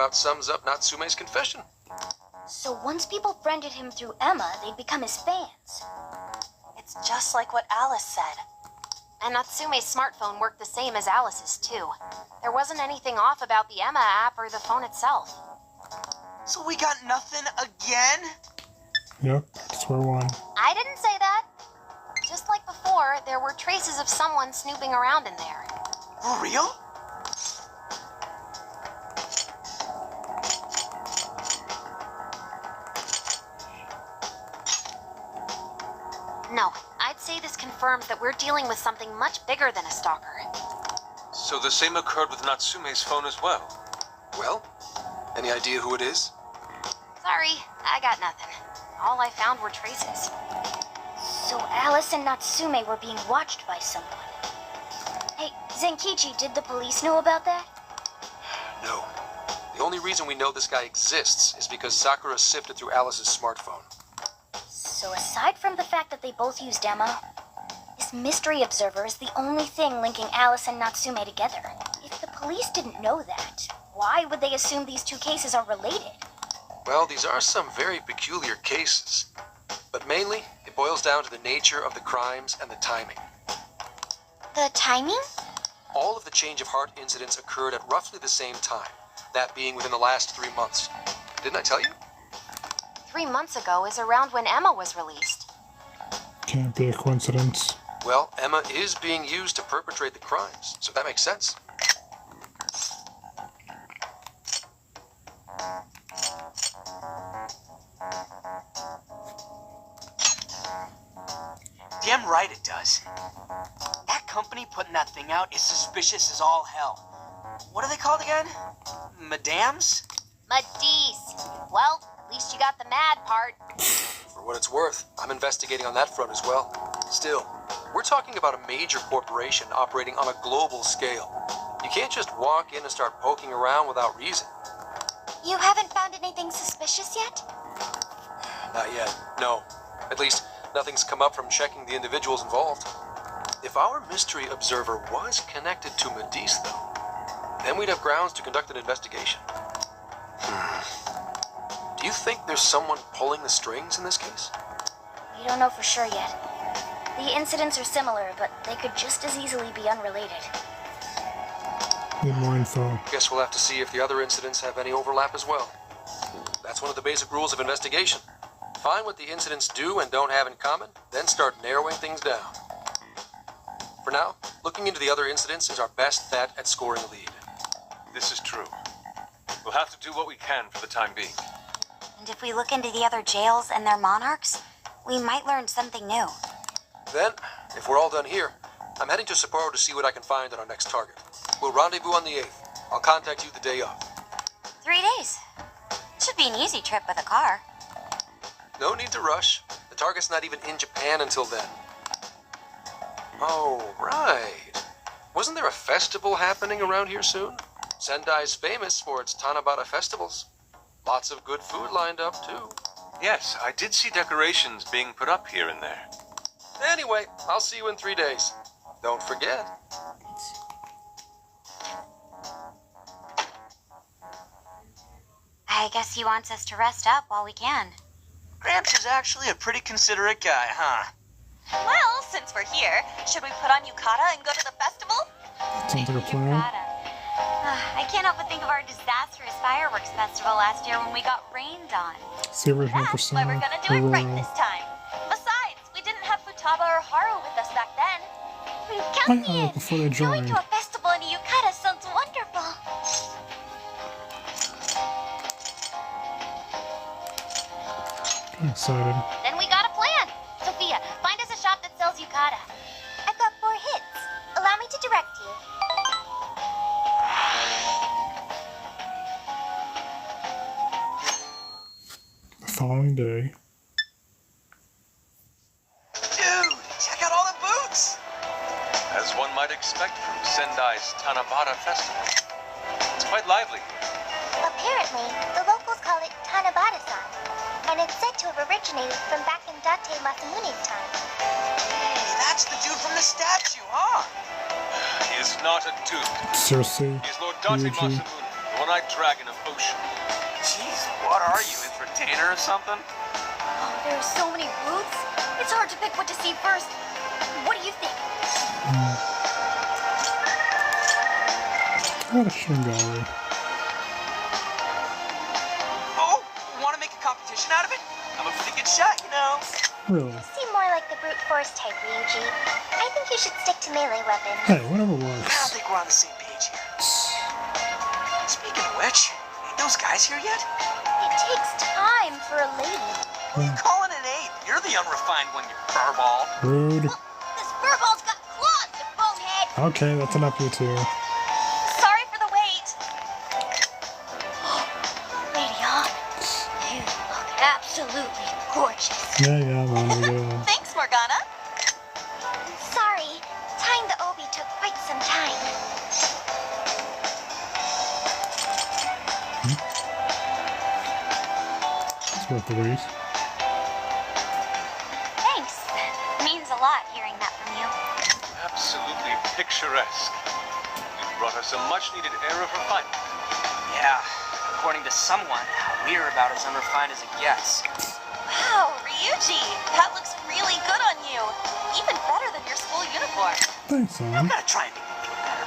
about sums up Natsume's confession. So once people friended him through Emma, they'd become his fans. It's just like what Alice said. And Natsume's smartphone worked the same as Alice's, too. There wasn't anything off about the Emma app or the phone itself. So we got nothing again? Yep, swear one. I didn't say that. Just like before, there were traces of someone snooping around in there. For real? No, I'd say this confirms that we're dealing with something much bigger than a stalker. So the same occurred with Natsume's phone as well? Well, any idea who it is? Sorry, I got nothing. All I found were traces. So Alice and Natsume were being watched by someone. Hey, Zenkichi, did the police know about that? No. The only reason we know this guy exists is because Sakura sifted through Alice's smartphone. So aside from the fact that they both used Emma, this mystery observer is the only thing linking Alice and Natsume together. If the police didn't know that, why would they assume these two cases are related? Well, these are some very peculiar cases. But mainly, it boils down to the nature of the crimes and the timing. The timing? All of the change of heart incidents occurred at roughly the same time, that being within the last 3 months. Didn't I tell you? 3 months ago is around when Emma was released. Can't be a coincidence. Well, Emma is being used to perpetrate the crimes, so that makes sense. Damn right it does. That company putting that thing out is suspicious as all hell. What are they called again? Madams? Madis. Well, at least you got the mad part. For what it's worth, I'm investigating on that front as well. Still, we're talking about a major corporation operating on a global scale. You can't just walk in and start poking around without reason. You haven't found anything suspicious yet? Not yet, no. At least, nothing's come up from checking the individuals involved. If our mystery observer was connected to Madis, though, then we'd have grounds to conduct an investigation. Do you think there's someone pulling the strings in this case? We don't know for sure yet. The incidents are similar, but they could just as easily be unrelated. Need more info. Guess we'll have to see if the other incidents have any overlap as well. That's one of the basic rules of investigation. Find what the incidents do and don't have in common, then start narrowing things down. For now, looking into the other incidents is our best bet at scoring a lead. This is true. We'll have to do what we can for the time being. And if we look into the other jails and their monarchs, we might learn something new. Then, if we're all done here, I'm heading to Sapporo to see what I can find on our next target. We'll rendezvous on the 8th. I'll contact you the day of. 3 days. Should be an easy trip with a car. No need to rush. The target's not even in Japan until then. Oh, right. Wasn't there a festival happening around here soon? Sendai's famous for its Tanabata festivals. Lots of good food lined up, too. Yes, I did see decorations being put up here and there. Anyway, I'll see you in 3 days. Don't forget. I guess he wants us to rest up while we can. Gramps is actually a pretty considerate guy, huh? Well, since we're here, should we put on yukata and go to the festival? Sounds like a plan. I can't help but think of our disastrous fireworks festival last year when we got rained on. See original That's why we're gonna do it right this time. Besides, we didn't have Futaba or Haru with us back then. Count me in! Before they Going joined. to a festival in a yukata sounds wonderful. I'm excited. Then we got a plan. Sophia, find us a shop that sells yukata. I've got 4 hits. Allow me to direct you. The following day. Dude, check out all the boots! As one might expect from Sendai's Tanabata Festival. It's quite lively. Apparently, the locals call it Tanabata-san, and it's said to have originated from back in Date Masamune's time. Hey, that's the dude from the statue, huh? He is not a dude. Cersei. He is Lord Date Ryuji. Masamune, One-eyed dragon of ocean. Jeez, what are you, entertainer or something? Oh, there are so many booths. It's hard to pick what to see first. What do you think? What a shame gallery. Oh, want to make a competition out of it? I'm a pretty good shot, you know. Really? Seem more like the brute force type, Ryuji. I think you should stick to melee weapons. Hey, whatever I don't works. think we're on the same page here. Speaking of which, ain't those guys here yet? It takes time for a lady. What are you calling an ape? You're the unrefined one, you furball. Rude. This furball's got claws, you bonehead. Okay, that's enough, you two. Sorry for the wait. Lady Han, you look absolutely gorgeous. Yeah, man, we go. Thanks, Morgana. Sorry, tying the obi took quite some time. It's worth the wait. Thanks. Means a lot hearing that from you. Absolutely picturesque. You brought us a much-needed air of refinement. Yeah, according to someone, we're about as unrefined as it gets. Wow, Ryuji, that looks really good on you. Even better than your school uniform. Thanks, I'm son. gonna try and make you feel better.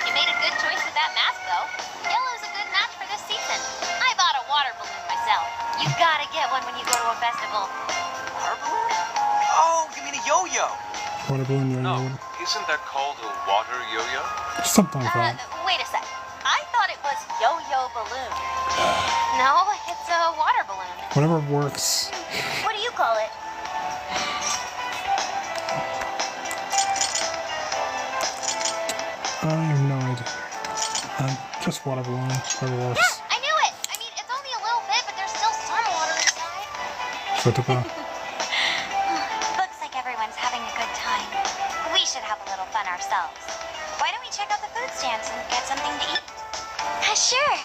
You made a good choice with that mask, though. Yellow's a good match for this season. I bought a water balloon myself. You gotta get one when you go to a festival. Water balloon? Oh, you mean a yo-yo? Water balloon, No, yo-yo. isn't that called a water yo-yo? Something like that. Wait a sec. I thought it was yo-yo balloon. No, it's a water balloon. Whatever works. What do you call it? I have no idea. Just water balloon. Whatever works. I knew it! I mean, it's only a little bit, but there's still some water inside. Football. Looks like everyone's having a good time. We should have a little fun ourselves. Why don't we check out the food stands and get something to eat? Sure.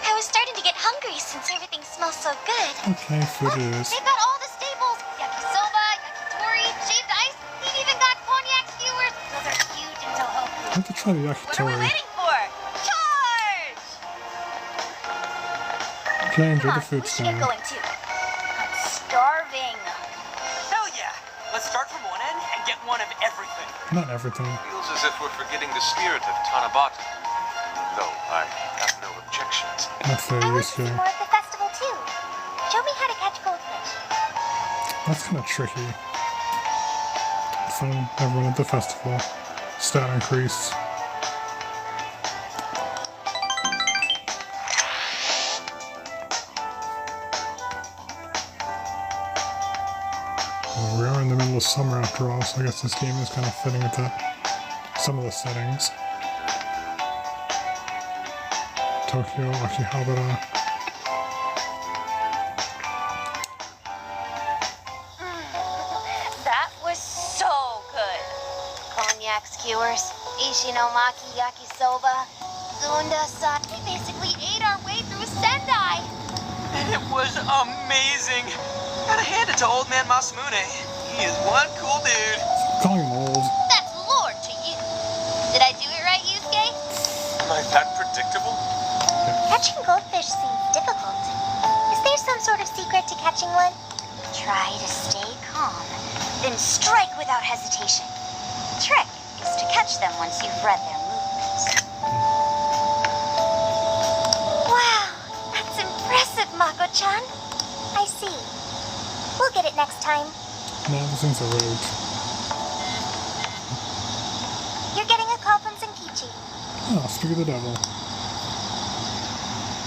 I was starting to get hungry since everything smells so good. Okay, food it is. They've got all the staples. Yakisoba, yakitori, shaved ice. They've even got cognac skewers. Those are huge in Toho. I have to try the What are we yakitori. waiting for? Charge! Okay, enjoy Come the on, food we should get stand. going too. I'm starving. Hell yeah! Let's start from one end and get one of everything. Not everything. Feels as if we're forgetting the spirit of Tanabata. Though I have no objections. That's very I want to see useful. more of the festival too. Show me how to catch goldfish. That's kind of tricky. Find everyone at the festival. Stat increase. Well, we are in the middle of summer after all, so I guess this game is kind of fitting with that. Some of the settings. Tokyo, Akihabara. That was so good. Cognac skewers, ishinomaki yakisoba, zunda We basically ate our way through Sendai. And it was amazing. Gotta hand it to old man Masamune. He is one cool dude. Calling him old. That's lore to you. Did I do it right, Yusuke? Am I that predictable? Catching goldfish seems difficult. Is there some sort of secret to catching one? Try to stay calm, then strike without hesitation. Trick is to catch them once you've read their movements. Wow, that's impressive, Mako-chan. I see. We'll get it next time. No, these things are rude. You're getting a call from Zenkichi. Oh, speak of the devil.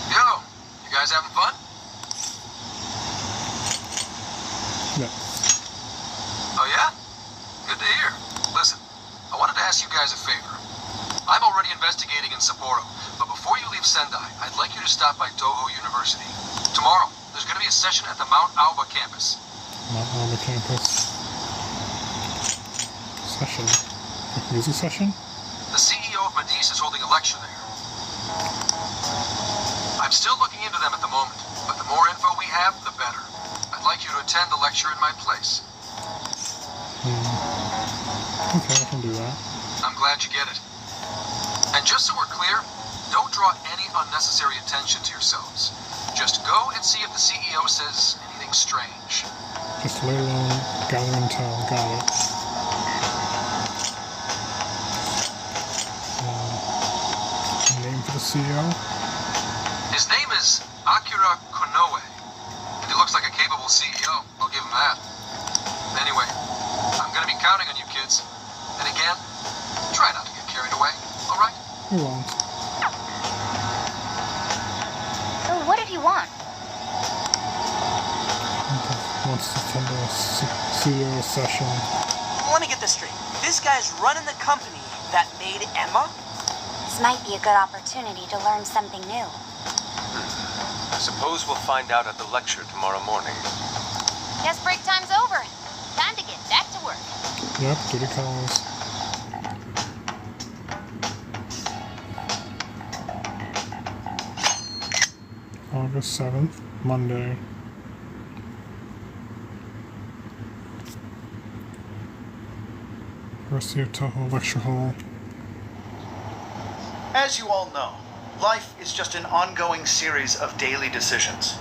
Yo, you guys having fun? Yeah. Oh yeah? Good to hear. Listen, I wanted to ask you guys a favor. I'm already investigating in Sapporo, but before you leave Sendai, I'd like you to stop by Toho University. Tomorrow, there's going to be a session at the Mount Aoba campus. Not on the campus. Session. Like music session? The CEO of Medice is holding a lecture there. I'm still looking into them at the moment, but the more info we have, the better. I'd like you to attend the lecture in my place. Okay, I can do that. I'm glad you get it. And just so we're clear, don't draw any unnecessary attention to yourselves. Just go and see if the CEO says anything strange. Just lay alone, gather intel. Got it. Name for the CEO? His name is Akira Konoe, and he looks like a capable CEO. I'll give him that. Anyway, I'm gonna be counting on you kids. And again, try not to get carried away, alright? Who won't? So what did he want? Wants to attend a CEO session. Let me get this straight. This guy's running the company that made Emma? This might be a good opportunity to learn something new. I suppose we'll find out at the lecture tomorrow morning. Guess break time's over. Time to get back to work. Yep, duty calls. August 7th, Monday. University of Toho Lecture Hall. As you all know, life is just an ongoing series of daily decisions.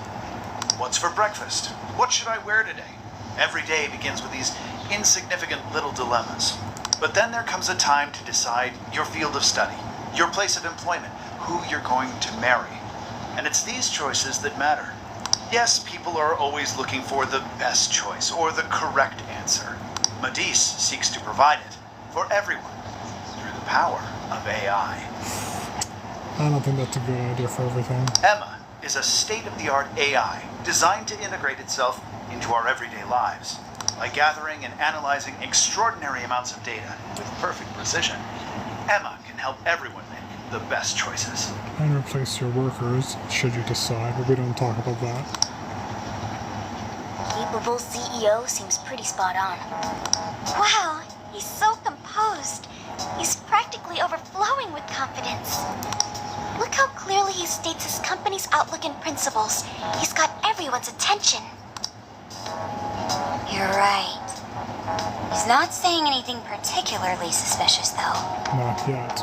What's for breakfast? What should I wear today? Every day begins with these insignificant little dilemmas. But then there comes a time to decide your field of study, your place of employment, who you're going to marry. And it's these choices that matter. Yes, people are always looking for the best choice or the correct answer. Madis seeks to provide it for everyone through the power of AI. I don't think that's a good idea for everything. Emma is a state-of-the-art AI designed to integrate itself into our everyday lives. By gathering and analyzing extraordinary amounts of data with perfect precision, Emma can help everyone make the best choices. And replace your workers, should you decide, but we don't talk about that. Capable CEO seems pretty spot on. Wow, he's so composed. He's practically overflowing with confidence. Look how clearly he states his company's outlook and principles. He's got everyone's attention. You're right. He's not saying anything particularly suspicious, though. Not yet.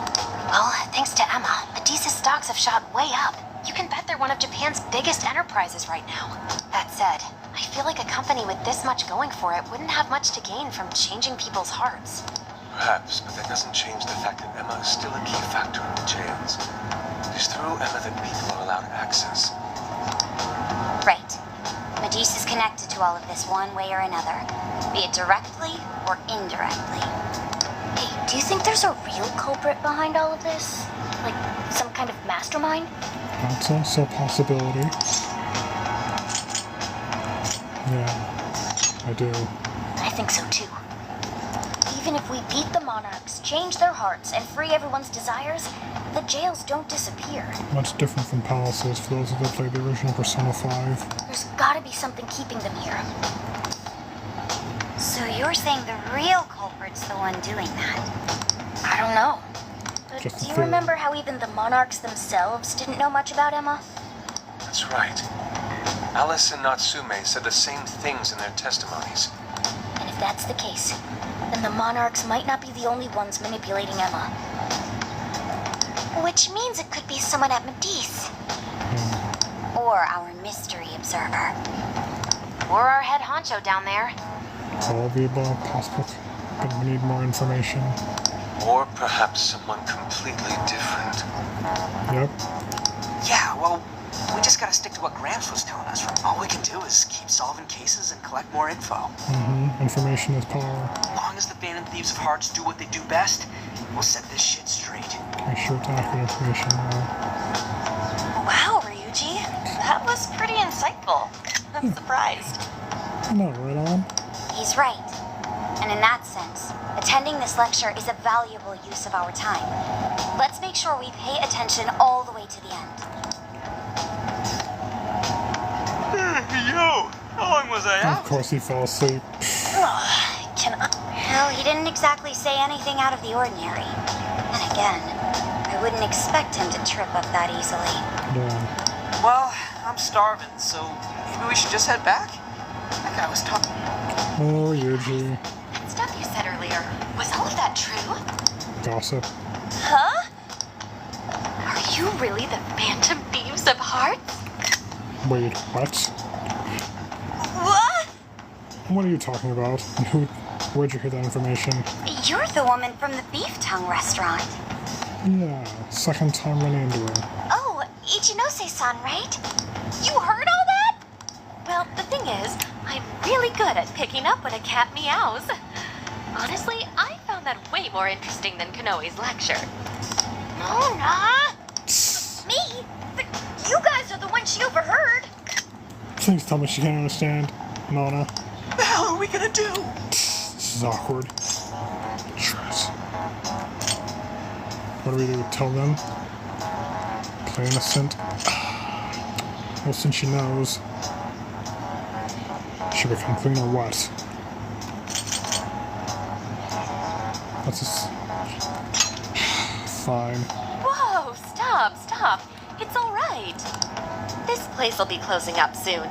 Well, thanks to Emma, Medea's stocks have shot way up. You can bet they're one of Japan's biggest enterprises right now. That said, I feel like a company with this much going for it wouldn't have much to gain from changing people's hearts. Perhaps, but that doesn't change the fact that Emma is still a key factor in the jails. It is through Emma that people are allowed access. Right. Medis is connected to all of this one way or another, be it directly or indirectly. Hey, do you think there's a real culprit behind all of this? Like, some kind of mastermind? That's also a possibility. Yeah, I do. I think so too. Even if we beat the monarchs, change their hearts, and free everyone's desires, the jails don't disappear. Much different from palaces for those that played the original Persona 5. There's gotta be something keeping them here. So you're saying the real culprit's the one doing that? I don't know. But Just a do you theory. remember how even the monarchs themselves didn't know much about Emma? That's right. Alice and Natsume said the same things in their testimonies. And if that's the case, then the monarchs might not be the only ones manipulating Emma. Which means it could be someone at Medis. Or our mystery observer. Or our head honcho down there. All of the above possible, but we need more information. Or perhaps someone completely different. Yep. Yeah, well, we just gotta stick to what Gramps was telling us. All we can do is keep solving cases and collect more info. Information is power. As long as the Phantom Thieves of Hearts do what they do best, we'll set this shit straight. Make sure to accurate information. Wow, Ryuji. That was pretty insightful. I'm surprised. No, right on. He's right. And in that sense, attending this lecture is a valuable use of our time. Let's make sure we pay attention all the way to the end. Yo, how long was I Of course he fell asleep. Can I? Well, he didn't exactly say anything out of the ordinary. And again, I wouldn't expect him to trip up that easily. Yeah. Well, I'm starving, so maybe we should just head back? That guy was talking. Oh, Yuji. That stuff you said earlier, was all of that true? Gossip. Huh? Are you you really the Phantom Thieves of Hearts? Wait, what? What? What are you talking about? Where'd you hear that information? You're the woman from the Beef Tongue restaurant. Yeah, second time running into her. Oh, Ichinose-san, right? You heard all that? Well, the thing is, I'm really good at picking up when a cat meows. Honestly, I found that way more interesting than Konoe's lecture. Mona! Me? But you guys are the ones she overheard. Please tell me she can't understand. Mona. What the hell are we gonna do? This is awkward. Shit. What do we do? Tell them? Play innocent? Well, since she knows, she become queen or what? That's just... Fine. Whoa, stop. It's all right. This place will be closing up soon.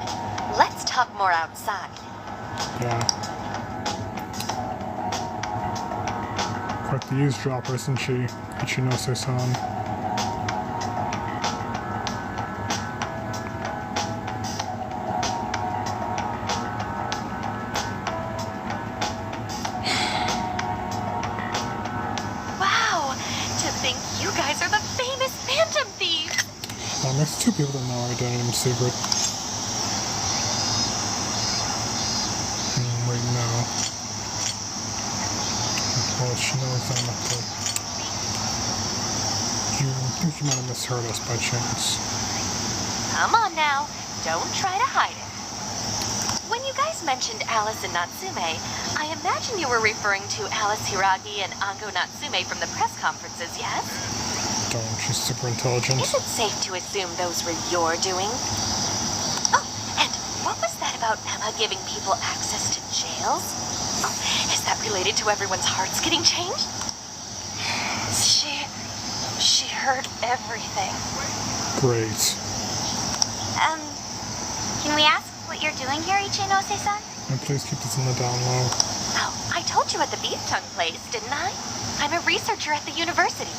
Let's talk more outside. Yeah. Quite the eavesdropper, isn't she? Ichinose-san. Wow, to think you guys are the famous Phantom Thieves. That makes two people that know our identity secret. Wait, no. Well, she knows I'm not the... You think you might have misheard us by chance. Come on now, don't try to hide it. When you guys mentioned Alice and Natsume, I imagine you were referring to Alice Hiragi and Ango Natsume from the press conferences, yes? Don't, she's super intelligent. Is it safe to assume those were your doing? Oh, and what was that about Emma giving people access to jails? Oh, is that related to everyone's hearts getting changed? She heard everything. Great. Can we ask what you're doing here, Ichinose-san? And please keep this in the down low. Oh, I told you at the Beef Tongue place, didn't I? I'm a researcher at the university.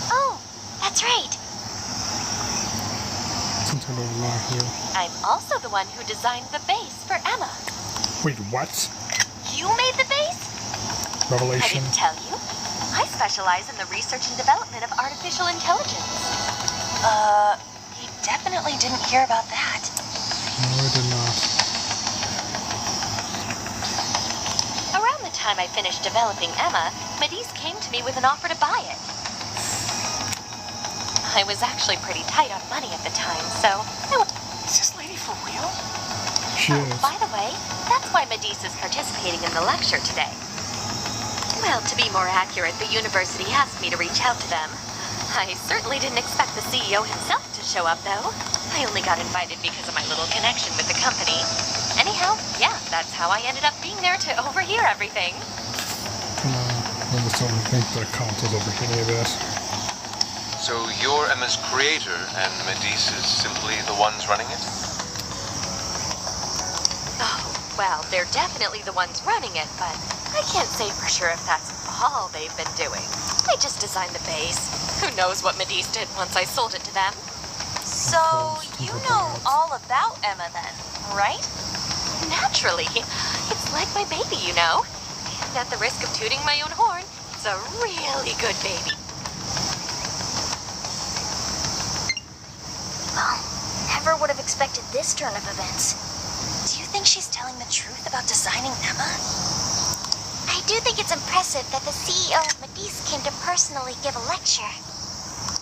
Oh, that's right. Something going wrong here. I'm also the one who designed the base for Emma. Wait, what? You made the base? I Revelation. didn't tell you. I specialize in the research and development of artificial intelligence. He definitely didn't hear about that. No, I did not. Around the time I finished developing Emma, Medis came to me with an offer to buy it. I was actually pretty tight on money at the time, so Is this lady for real? She is. By the way, that's why Medis is participating in the lecture today. Well, to be more accurate, the university asked me to reach out to them. I certainly didn't expect the CEO himself to show up, though. I only got invited because of my little connection with the company. Anyhow, yeah, that's how I ended up being there to overhear everything. Come on. I just don't think the count was over any of this. So you're Emma's creator, and Medis is simply the ones running it? Oh, well, they're definitely the ones running it, but I can't say for sure if that's all they've been doing. I just designed the base. Who knows what Medis did once I sold it to them? So, you know all about Emma then, right? Naturally. It's like my baby, you know. And at the risk of tooting my own horn, it's a really good baby. Well, never would have expected this turn of events. Do you think she's telling the truth about designing Emma? I do think it's impressive that the CEO of Medis came to personally give a lecture.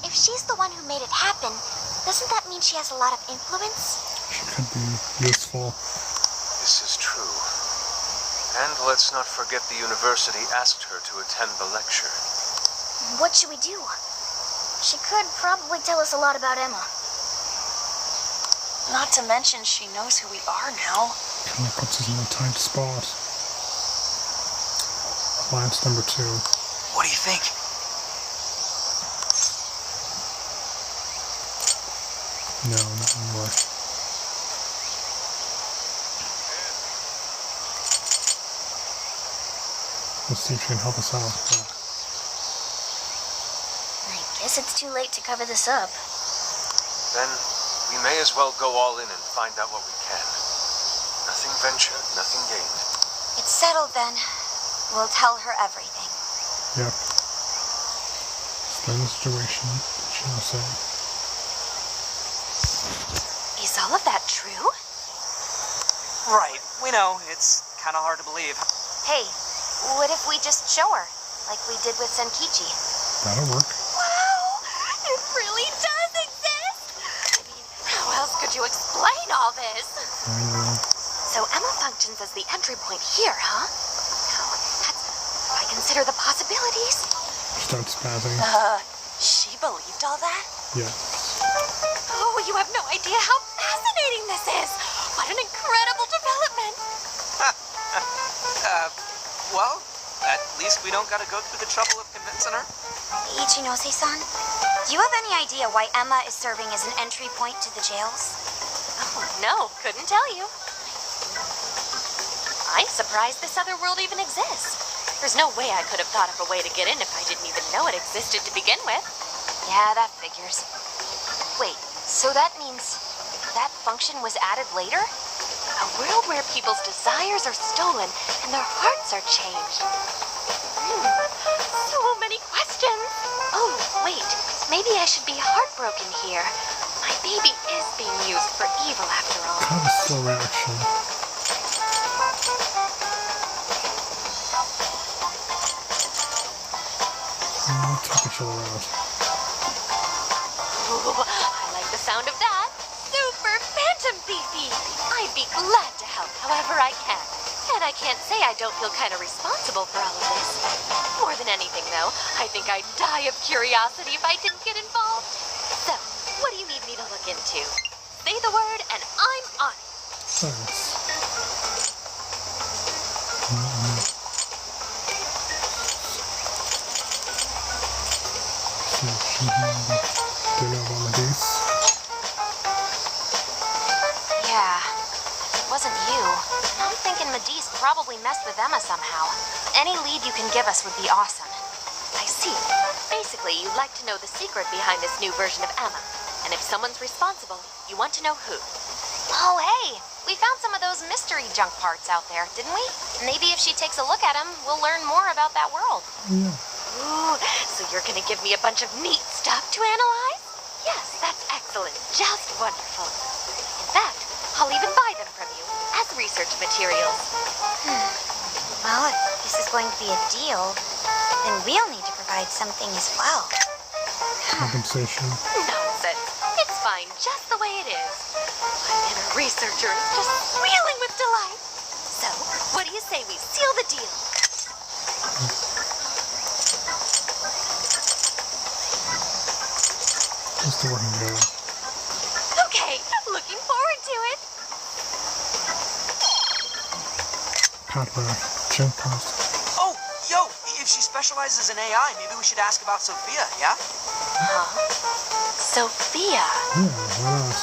If she's the one who made it happen, doesn't that mean she has a lot of influence? She could be useful. This is true. And let's not forget the university asked her to attend the lecture. What should we do? She could probably tell us a lot about Emma. Not to mention she knows who we are now. Kind of puts us in a tight spot. Alliance number 2. What do you think? No, not anymore. Let's see if she can help us out. I guess Guess it's too late to cover this up. Then we may as well go all in and find out what we can. Nothing ventured, nothing gained. It's settled then. We'll tell her everything. Yep. Explain the situation. Shinose. Is all of that true? Right. We know. It's kind of hard to believe. Hey, what if we just show her? Like we did with Senkichi. That'll work. Wow! It really does exist! I mean, how else could you explain all this? So Emma functions as the entry point here, huh? No, that's... I consider the possibilities. Start spazzing. She believed all that? Yes. Oh, you have no idea how fascinating this is! What an incredible development! Well, at least we don't gotta go through the trouble of convincing her. Ichinose-san, do you have any idea why Emma is serving as an entry point to the jails? Oh, no, couldn't tell you. I'm surprised this other world even exists. There's no way I could have thought of a way to get in if I didn't even know it existed to begin with. Yeah, that figures. Wait, so that means that function was added later? A world where people's desires are stolen and their hearts are changed. So many questions. Oh, wait, maybe I should be heartbroken here. My baby is being used for evil after all. Kind of slow reaction. Take each other out. Ooh, I like the sound of that. Super Phantom Beefy. I'd be glad to help however I can. And I can't say I don't feel kind of responsible for all of this. More than anything, though, I think I'd die of curiosity if I didn't get involved. So, what do you need me to look into? Say the word and I'm on it. Thanks. Do you know about Medivh? Yeah, if it wasn't you, I'm thinking Medivh probably messed with Emma somehow. Any lead you can give us would be awesome. I see. Basically, you'd like to know the secret behind this new version of Emma. And if someone's responsible, you want to know who. Oh, hey! We found some of those mystery junk parts out there, didn't we? Maybe if she takes a look at them, we'll learn more about that world. Yeah. Ooh, so you're gonna give me a bunch of neat stuff to analyze? Yes, that's excellent. Just wonderful. In fact, I'll even buy them from you as research materials. Well, if this is going to be a deal, then we'll need to provide something as well. Compensation. Nonsense. It's fine just the way it is. My inner researcher is just squealing with delight. So, what do you say we seal the deal? Just the working together. Okay, looking forward to it. Padra. Jump post. Oh, yo, if she specializes in AI, maybe we should ask about Sophia, yeah? Huh? Sophia. Yeah, why not?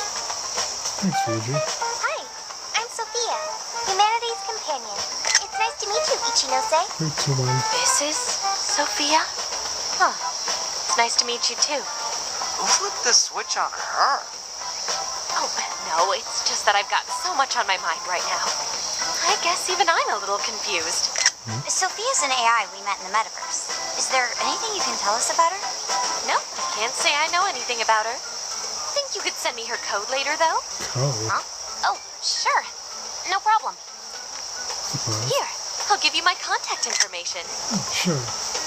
Thanks, Ryuji. Hi, I'm Sophia, Humanity's companion. It's nice to meet you, Ichinose. 3, 2, 1. This is Sophia? Huh. It's nice to meet you too. Who flipped the switch on her? Oh, no, it's just that I've got so much on my mind right now. I guess even I'm a little confused. Sophia's an AI we met in the metaverse. Is there anything you can tell us about her? No, I can't say I know anything about her. Think you could send me her code later, though? Oh. Huh? Oh, sure. No problem. Surprise. Here, I'll give you my contact information. Oh, sure.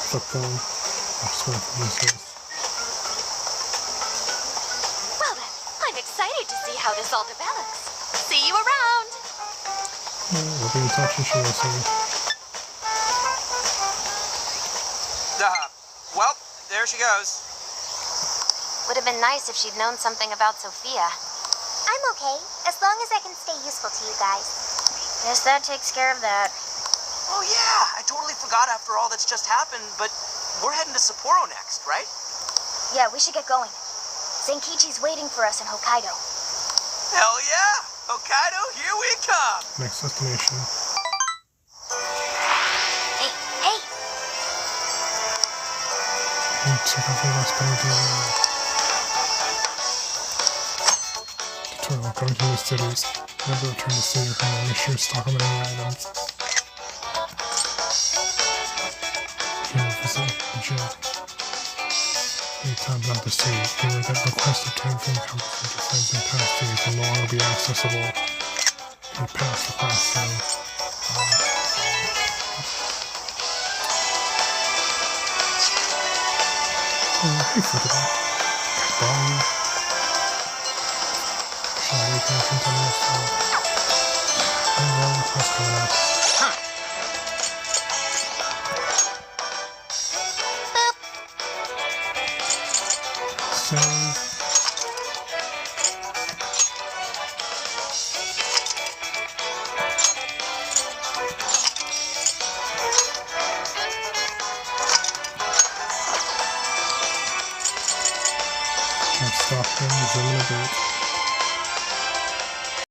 Flip phone. I'll just wait for this face. Well then, I'm excited to see how this all develops. See you around! We'll be in touch, Shinose. Well, there she goes. Would have been nice if she'd known something about Sophia. I'm okay, as long as I can stay useful to you guys. Guess that takes care of that. Oh yeah, I totally forgot after all that's just happened, but we're heading to Sapporo next, right? Yeah, we should get going. Zenkichi's waiting for us in Hokkaido. Hell yeah! Hokkaido, here we come! Next destination. Hey, hey! check out the last page of tutorial. Going to the cities. Never return to city or home. Make sure to stock up on any items. Here, visit the jail. Anytime not the city, anywhere that requests obtained from companies with your friends in past days will no longer be accessible. You pass the class zone. Hey, Flickable. Bomb. Should I wait for some time else? The quest coming up. Save. Can't stop him, zoom in a bit.